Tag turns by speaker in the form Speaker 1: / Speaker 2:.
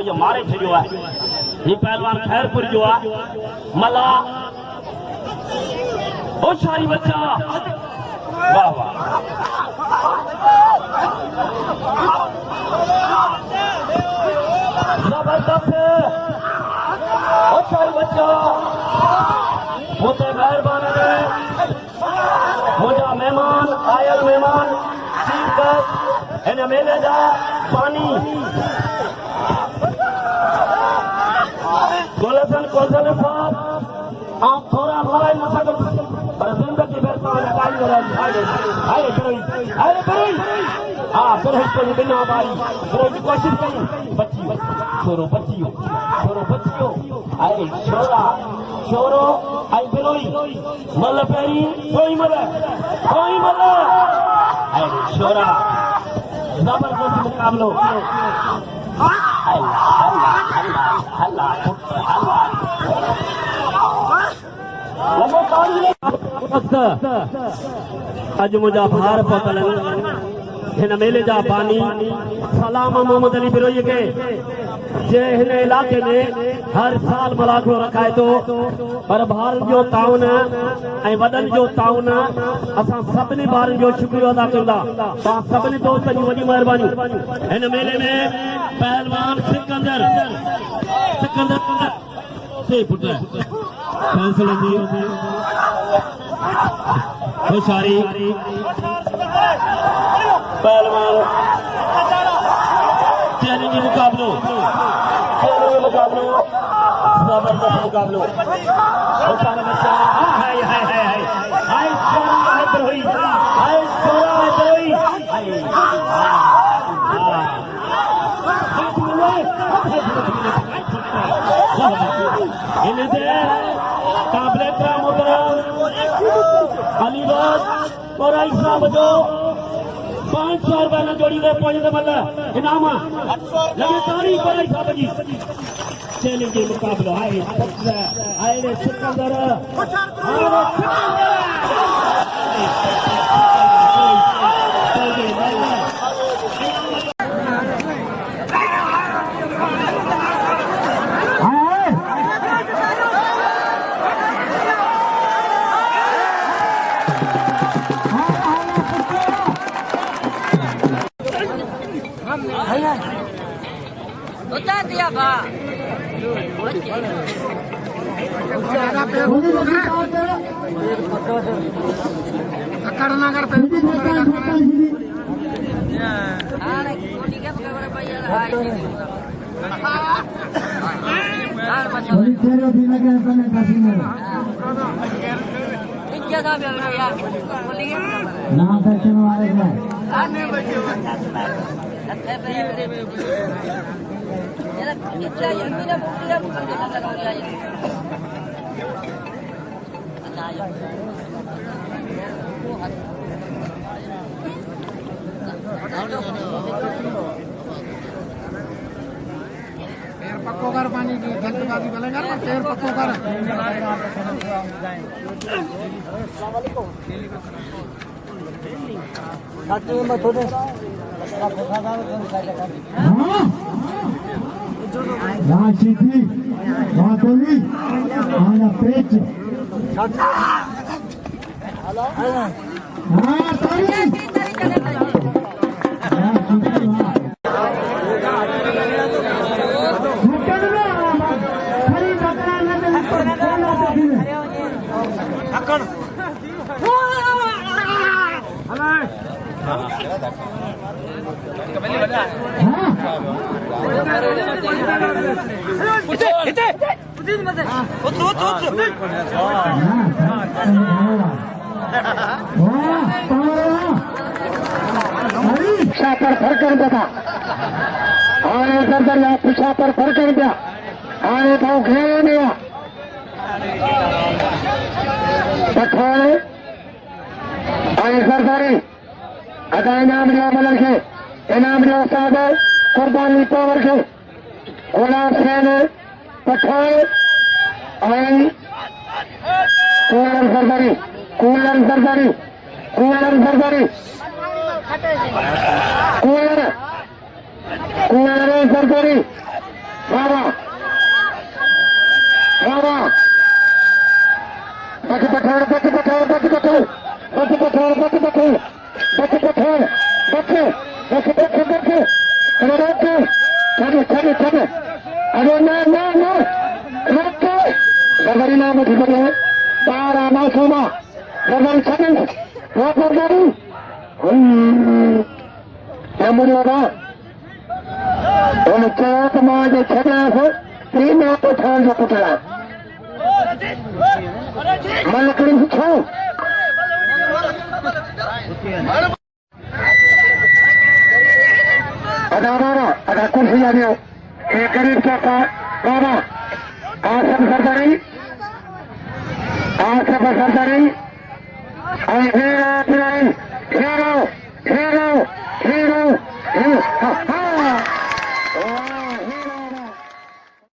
Speaker 1: ये मारे थे जो है ये पहलवान खैरपुर जो है मला ओ शाही बच्चा वाह वाह जबरदस्त ओ शाही बच्चा होते मेहरबान ने मुझा मेहमान आयल मेहमान सीख इन मेले जा पानी गोलसन कौशल साहब आप थोड़ा लड़ाई न सकते पर जिंदगी बेरता है काई हाय करोई हां फिर इसको बिना बारी फिर की कोशिश करी बच्ची छोरो अरे छोरो आई बिलोई मल पेरी कोई मल अरे छोरा जबरदस्त मुकाबलो अज मुझा भार पतल हिन मेले जा बानी सलाम मोहम्मद अली बिरोई के जे हिन इलाके में हर साल मलाखो रखाए तो पर भारत जो ताउन ऐं वडन जो ताउन असां सभिनी ॿारनि जो शुक्रिया अदा कंदा तव्हां सभिनी दोस्तनि जी वॾी महिरबानी हिन मेले में पहलवान सिकंदर से पुट फैसले जी होशियारी पहलवान चैलेंजिंग मुकाबलो जबरदस्त मुकाबलो होशियारी बच्चा हाय हाय हाय हाय हाय छोरा इधर हुई हाय छोरा इधर हुई अलीबाग और ऐसा बजो 500 रुपए न जोड़ी दे पहुंचे मतलब इनाम लगे तारीख पर ऐसा बजी चैलेंजिंग मुकाबला आए सिकंदर
Speaker 2: उतार दिया बा
Speaker 3: पक्को कर पानी की जल्दबाजी बोलेगा ना पैर पक्को कर पीछा पर फरकन था आने सरदार या पीछा पर फरकन दिया आने तो घेर दिया पठाने आने सरदारी अदा इनाम दिया मलर के इनाम दिया उस्ताद कुर्बानी पावर के गुलाब हुसैन पठान आई कूलर सरदारी कूलर सरदारी कूलर सरदारी कूलर कूलर सरदारी छे अरे ना ना ना रखे सगरी ना मुझे बने तारा मासूमा सगरी छे वापर करी क्या मुझे लगा उन चार मां छड़ा से तीन तो ठान जो पुतला मन करी छो ada kursi yang gरीब के बाबा आसम सरदारी हीरो हीरो हीरो हीरो